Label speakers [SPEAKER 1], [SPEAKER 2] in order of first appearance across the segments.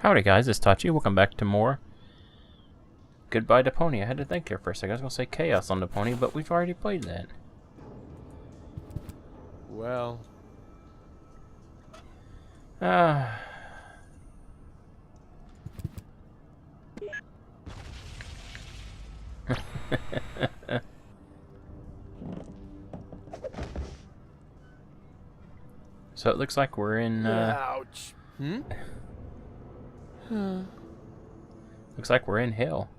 [SPEAKER 1] Howdy guys, it's Tachi. Welcome back to more Goodbye Deponia. I had to think there for a second. I was going to say Chaos on Deponia, but we've already played that.
[SPEAKER 2] Well...
[SPEAKER 1] So it looks like we're in,
[SPEAKER 2] Ouch.
[SPEAKER 1] looks like we're in hell.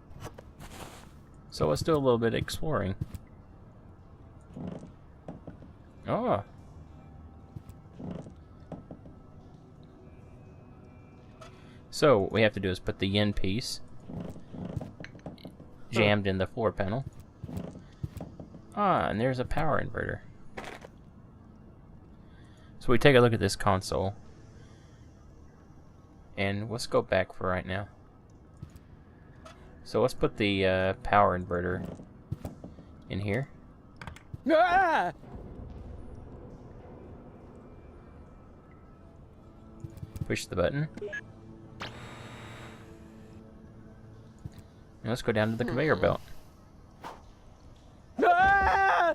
[SPEAKER 1] So let's do a little bit of exploring. Oh. So what we have to do is put the yen piece jammed in the floor panel. Ah, and there's a power inverter. So we take a look at this console. And let's go back for right now. So let's put the power inverter in here.
[SPEAKER 2] Ah!
[SPEAKER 1] Push the button. And let's go down to the conveyor belt.
[SPEAKER 2] Ah!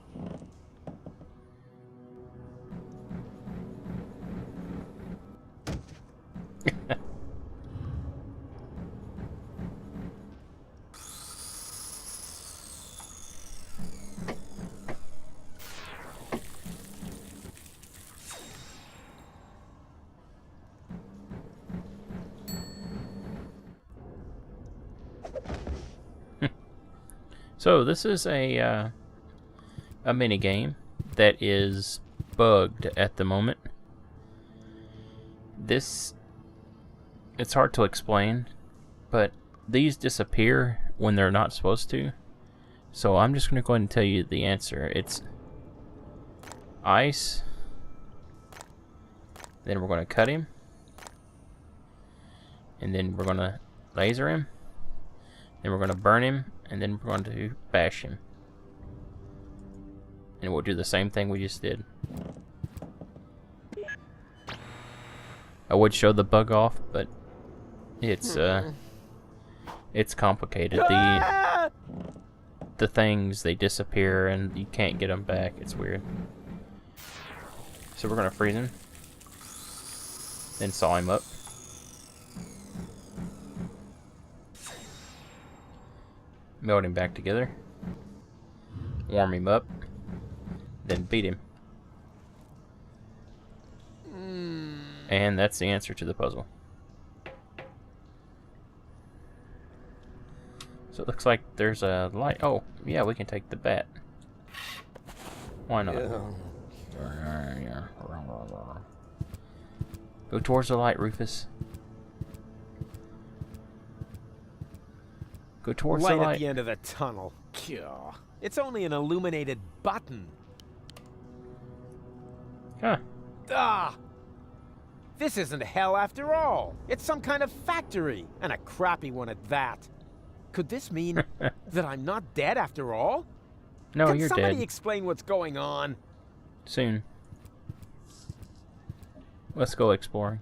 [SPEAKER 1] So this is a mini game that is bugged at the moment. It's hard to explain, but these disappear when they're not supposed to. So I'm just going to go ahead and tell you the answer. It's ice. Then we're going to cut him. And then we're going to laser him. Then we're going to burn him. And then we're going to bash him. And we'll do the same thing we just did. I would show the bug off, but it's complicated. The things, they disappear and you can't get them back. It's weird. So we're going to freeze him. Then saw him up. Melt him back together. Warm him up. Then beat him. And that's the answer to the puzzle. So it looks like there's a light. Oh, yeah, we can take the bat. Why not? Go towards the light, Rufus. Go towards the light.
[SPEAKER 2] At the end of the tunnel. It's only an illuminated button.
[SPEAKER 1] Huh.
[SPEAKER 2] Ah! This isn't hell after all. It's some kind of factory, and a crappy one at that. Could this mean that I'm not dead after all?
[SPEAKER 1] No,
[SPEAKER 2] Can
[SPEAKER 1] you're
[SPEAKER 2] somebody
[SPEAKER 1] dead.
[SPEAKER 2] explain what's going on?
[SPEAKER 1] Soon. Let's go exploring.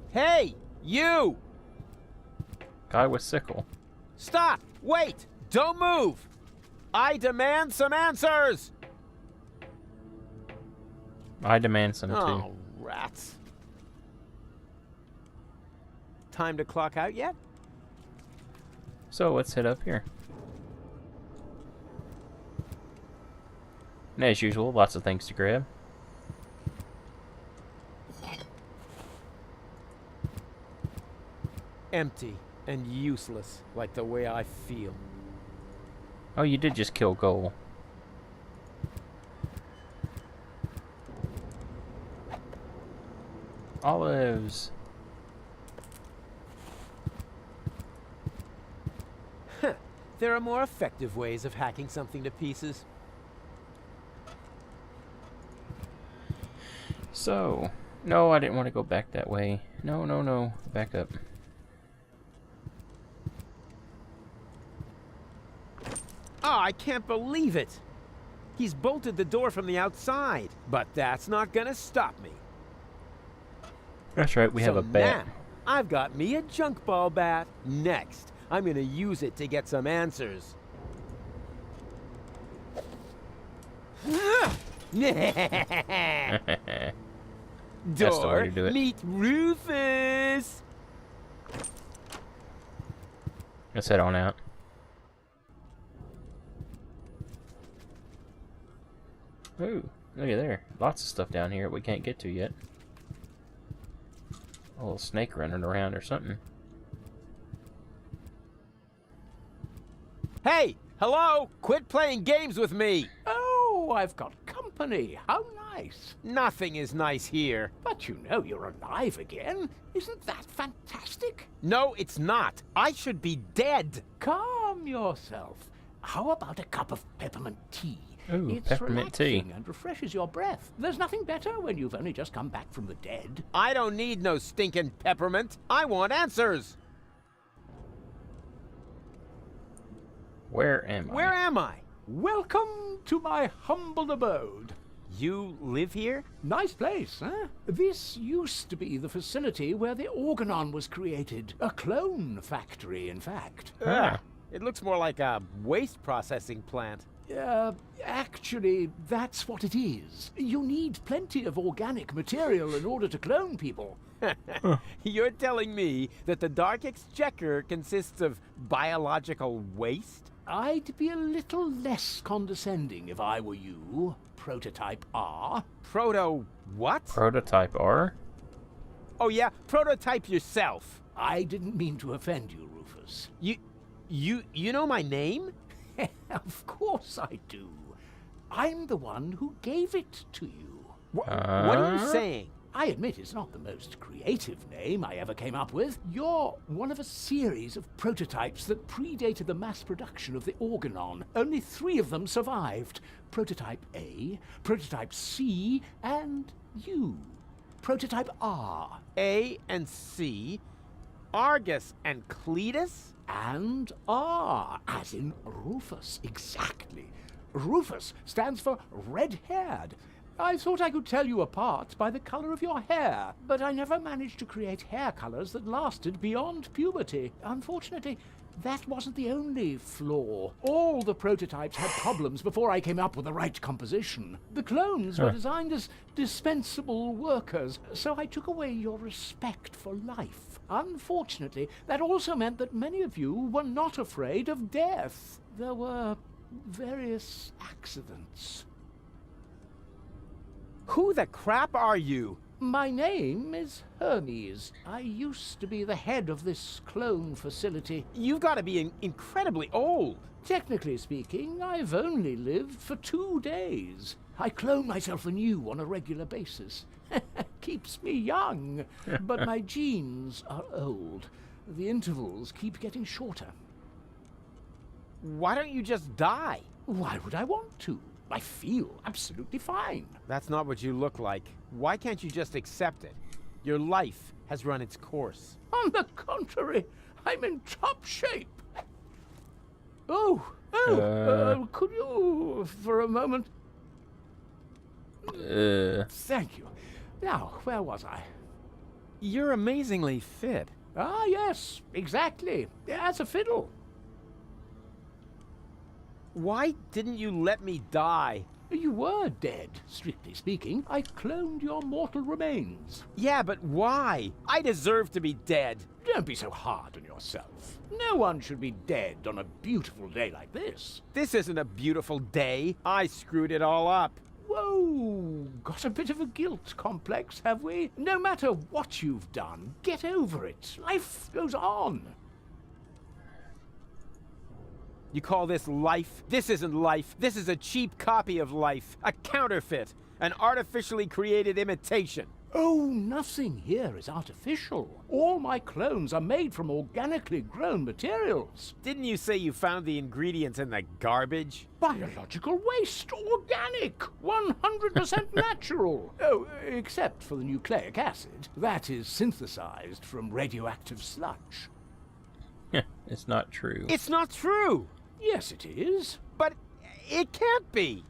[SPEAKER 2] Hey, you!
[SPEAKER 1] Guy with sickle.
[SPEAKER 2] Stop! Wait! Don't move! I demand some answers!
[SPEAKER 1] I demand some too.
[SPEAKER 2] Oh, rats. Time to clock out yet?
[SPEAKER 1] So let's head up here. And as usual, lots of things to grab.
[SPEAKER 2] Empty and useless, like the way I feel.
[SPEAKER 1] Oh, you did just kill Goal. Olives.
[SPEAKER 2] There are more effective ways of hacking something to pieces.
[SPEAKER 1] So, no, I didn't want to go back that way. No, no, no. Back up.
[SPEAKER 2] Oh, I can't believe it! He's bolted the door from the outside, but that's not gonna stop me.
[SPEAKER 1] That's right, we have
[SPEAKER 2] So
[SPEAKER 1] a bat.
[SPEAKER 2] now, I've got me a junk ball bat. Next, I'm gonna use it to get some answers.
[SPEAKER 1] That's the way
[SPEAKER 2] Door,
[SPEAKER 1] to do it.
[SPEAKER 2] meet Rufus.
[SPEAKER 1] Let's head on out. Ooh, look at there. Lots of stuff down here we can't get to yet. A little snake running around or something.
[SPEAKER 2] Hey, hello! Quit playing games with me!
[SPEAKER 3] Oh, I've got company. How nice.
[SPEAKER 2] Nothing is nice here.
[SPEAKER 3] But you know you're alive again. Isn't that fantastic?
[SPEAKER 2] No, it's not. I should be dead.
[SPEAKER 3] Calm yourself. How about a cup of peppermint tea?
[SPEAKER 1] Ooh,
[SPEAKER 3] It's
[SPEAKER 1] peppermint tea.
[SPEAKER 3] relaxing and refreshes your breath. There's nothing better when you've only just come back from the dead.
[SPEAKER 2] I don't need no stinking peppermint. I want answers.
[SPEAKER 1] Where am I?
[SPEAKER 2] Where am I?
[SPEAKER 3] Welcome to my humble abode.
[SPEAKER 2] You live here?
[SPEAKER 3] Nice place, huh? This used to be the facility where the Organon was created. A clone factory, in fact.
[SPEAKER 1] Ah.
[SPEAKER 2] It looks more like a waste processing plant.
[SPEAKER 3] Actually, that's what it is. You need plenty of organic material in order to clone people.
[SPEAKER 2] You're telling me that the Dark Exchequer consists of biological waste?
[SPEAKER 3] I'd be a little less condescending if I were you, Prototype R.
[SPEAKER 2] Proto what?
[SPEAKER 1] Prototype R?
[SPEAKER 2] Oh yeah, prototype yourself.
[SPEAKER 3] I didn't mean to offend you, Rufus.
[SPEAKER 2] You know my name?
[SPEAKER 3] Of course I do. I'm the one who gave it to you.
[SPEAKER 2] What are you saying?
[SPEAKER 3] I admit it's not the most creative name I ever came up with. You're one of a series of prototypes that predated the mass production of the Organon. Only 3 of them survived. Prototype A, Prototype C, and you. Prototype R.
[SPEAKER 2] A and C, Argus and Cletus?
[SPEAKER 3] And R, as in Rufus, exactly. Rufus stands for red-haired. I thought I could tell you apart by the color of your hair, but I never managed to create hair colors that lasted beyond puberty. Unfortunately, that wasn't the only flaw. All the prototypes had problems before I came up with the right composition. The clones were designed as dispensable workers, so I took away your respect for life. Unfortunately, that also meant that many of you were not afraid of death. There were various accidents.
[SPEAKER 2] Who the crap are you?
[SPEAKER 3] My name is Hermes. I used to be the head of this clone facility.
[SPEAKER 2] You've got to be incredibly old.
[SPEAKER 3] Technically speaking, I've only lived for 2 days. I clone myself anew on a regular basis. Keeps me young, but my genes are old. The intervals keep getting shorter.
[SPEAKER 2] Why don't you just die?
[SPEAKER 3] Why would I want to? I feel absolutely fine.
[SPEAKER 2] That's not what you look like. Why can't you just accept it? Your life has run its course.
[SPEAKER 3] On the contrary, I'm in top shape. Could you, for a moment? Thank you. Now, where was I?
[SPEAKER 2] You're amazingly fit.
[SPEAKER 3] Ah, yes, exactly. As a fiddle.
[SPEAKER 2] Why didn't you let me die?
[SPEAKER 3] You were dead, strictly speaking. I cloned your mortal remains.
[SPEAKER 2] Yeah, but why? I deserve to be dead.
[SPEAKER 3] Don't be so hard on yourself. No one should be dead on a beautiful day like this.
[SPEAKER 2] This isn't a beautiful day. I screwed it all up.
[SPEAKER 3] Whoa, got a bit of a guilt complex, have we? No matter what you've done, get over it. Life goes on.
[SPEAKER 2] You call this life? This isn't life. This is a cheap copy of life. A counterfeit. An artificially created imitation.
[SPEAKER 3] Oh, nothing here is artificial. All my clones are made from organically grown materials.
[SPEAKER 2] Didn't you say you found the ingredients in the garbage?
[SPEAKER 3] Biological waste, organic, 100% natural. Oh, except for the nucleic acid. That is synthesized from radioactive sludge.
[SPEAKER 1] It's not true.
[SPEAKER 2] It's not true!
[SPEAKER 3] Yes, it is.
[SPEAKER 2] But it can't be.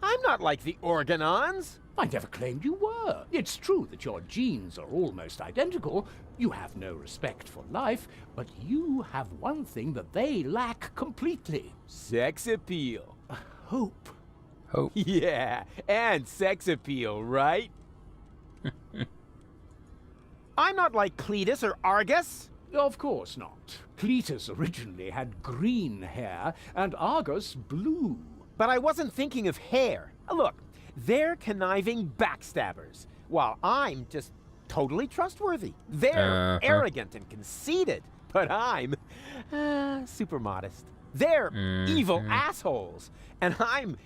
[SPEAKER 2] I'm not like the Organons.
[SPEAKER 3] I never claimed you were. It's true that your genes are almost identical. You have no respect for life, but you have one thing that they lack completely.
[SPEAKER 2] Sex appeal.
[SPEAKER 3] Hope.
[SPEAKER 1] Hope.
[SPEAKER 2] Yeah, and sex appeal, right? I'm not like Cletus or Argus.
[SPEAKER 3] Of course not. Cletus originally had green hair, and Argus blue.
[SPEAKER 2] But I wasn't thinking of hair. Look, they're conniving backstabbers, while I'm just totally trustworthy. They're arrogant and conceited, but I'm super modest. They're evil assholes, and I'm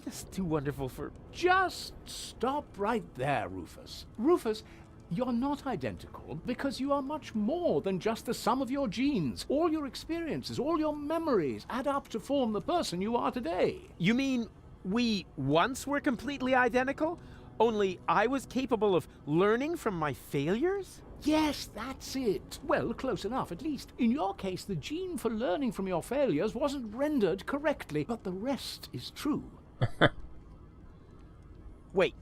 [SPEAKER 2] just too wonderful for...
[SPEAKER 3] Just stop right there, Rufus. Rufus, you're not identical because you are much more than just the sum of your genes. All your experiences, all your memories add up to form the person you are today.
[SPEAKER 2] You mean we once were completely identical? Only I was capable of learning from my failures?
[SPEAKER 3] Yes, that's it. Well, close enough, at least. In your case, the gene for learning from your failures wasn't rendered correctly, but the rest is true.
[SPEAKER 2] Wait,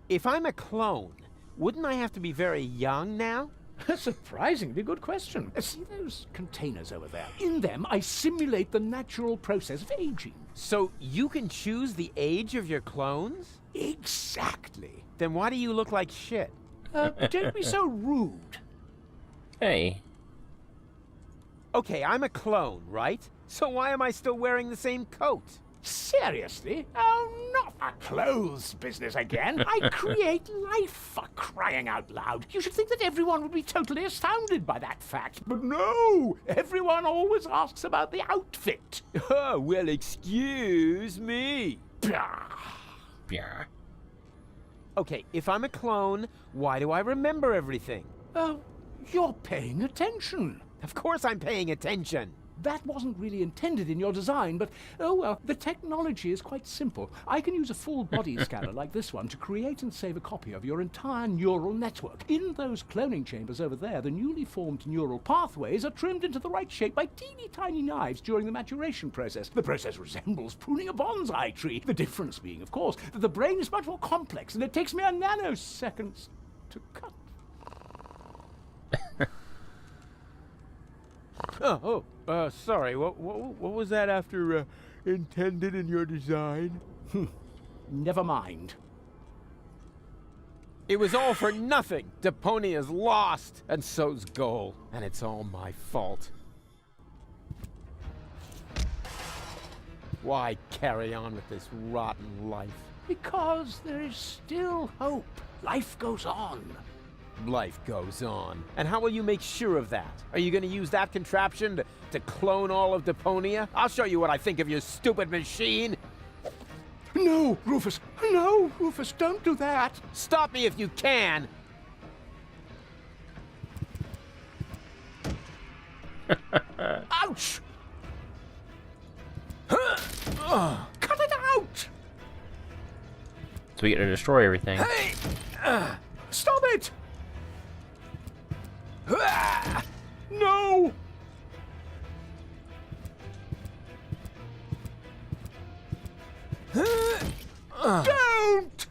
[SPEAKER 2] if I'm a clone, wouldn't I have to be very young now?
[SPEAKER 3] A surprisingly good question. See those containers over there? In them, I simulate the natural process of aging.
[SPEAKER 2] So you can choose the age of your clones?
[SPEAKER 3] Exactly.
[SPEAKER 2] Then why do you look like shit?
[SPEAKER 3] Don't be so rude.
[SPEAKER 1] Hey.
[SPEAKER 2] Okay, I'm a clone, right? So why am I still wearing the same coat?
[SPEAKER 3] Seriously? Oh, not a clothes business again. I create life, for crying out loud. You should think that everyone would be totally astounded by that fact. But no! Everyone always asks about the outfit.
[SPEAKER 2] Oh, well, excuse me.
[SPEAKER 1] Yeah.
[SPEAKER 2] Okay, if I'm a clone, why do I remember everything?
[SPEAKER 3] Oh, you're paying attention.
[SPEAKER 2] Of course I'm paying attention.
[SPEAKER 3] That wasn't really intended in your design, but, oh well, the technology is quite simple. I can use a full body scanner like this one to create and save a copy of your entire neural network. In those cloning chambers over there, the newly formed neural pathways are trimmed into the right shape by teeny tiny knives during the maturation process. The process resembles pruning a bonsai tree. The difference being, of course, that the brain is much more complex and it takes mere nanoseconds to cut.
[SPEAKER 2] Sorry, what was that after intended in your design?
[SPEAKER 3] Never mind.
[SPEAKER 2] It was all for nothing. Deponia's lost, and so's Goal, and it's all my fault. Why carry on with this rotten life?
[SPEAKER 3] Because there is still hope. Life goes on.
[SPEAKER 2] Life goes on. And how will you make sure of that? Are you going to use that contraption to clone all of Deponia? I'll show you what I think of your stupid machine.
[SPEAKER 3] No, Rufus. No, Rufus, don't do that.
[SPEAKER 2] Stop me if you can.
[SPEAKER 3] Ouch! Cut it out!
[SPEAKER 1] So we get to destroy everything.
[SPEAKER 2] Hey!
[SPEAKER 3] Stop it! No! Don't!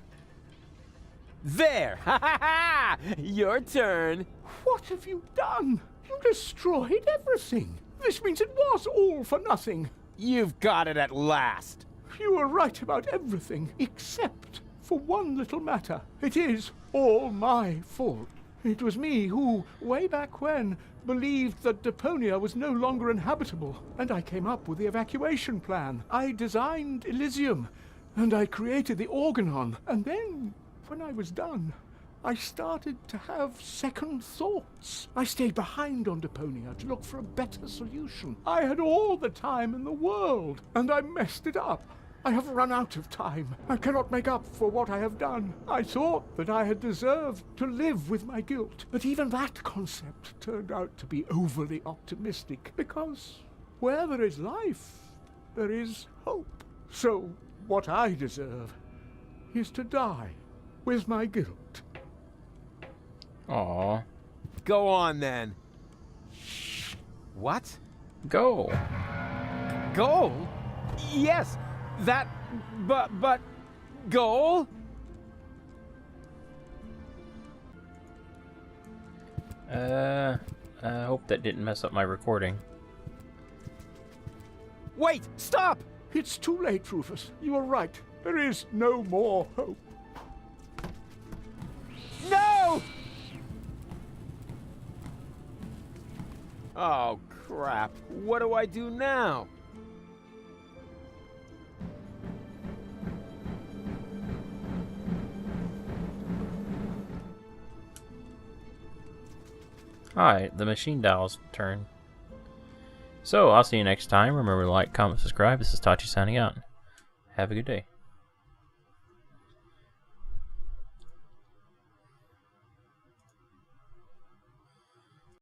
[SPEAKER 2] There! Ha ha ha! Your turn.
[SPEAKER 3] What have you done? You destroyed everything. This means it was all for nothing.
[SPEAKER 2] You've got it at last.
[SPEAKER 3] You were right about everything, except for one little matter. It is all my fault. It was me who, way back when, believed that Deponia was no longer inhabitable, and I came up with the evacuation plan. I designed Elysium, and I created the Organon, and then, when I was done, I started to have second thoughts. I stayed behind on Deponia to look for a better solution. I had all the time in the world, and I messed it up. I have run out of time. I cannot make up for what I have done. I thought that I had deserved to live with my guilt, but even that concept turned out to be overly optimistic, because where there is life, there is hope. So what I deserve is to die with my guilt.
[SPEAKER 1] Aw.
[SPEAKER 2] Go on then. What?
[SPEAKER 1] Go.
[SPEAKER 2] Goal? Yes, that, but, Goal?
[SPEAKER 1] I hope that didn't mess up my recording.
[SPEAKER 2] Wait! Stop!
[SPEAKER 3] It's too late, Rufus. You are right. There is no more hope.
[SPEAKER 2] No! Oh, crap. What do I do now?
[SPEAKER 1] Alright, the machine dial's turn. So, I'll see you next time. Remember to like, comment, subscribe. This is Tachi signing out. Have a good day.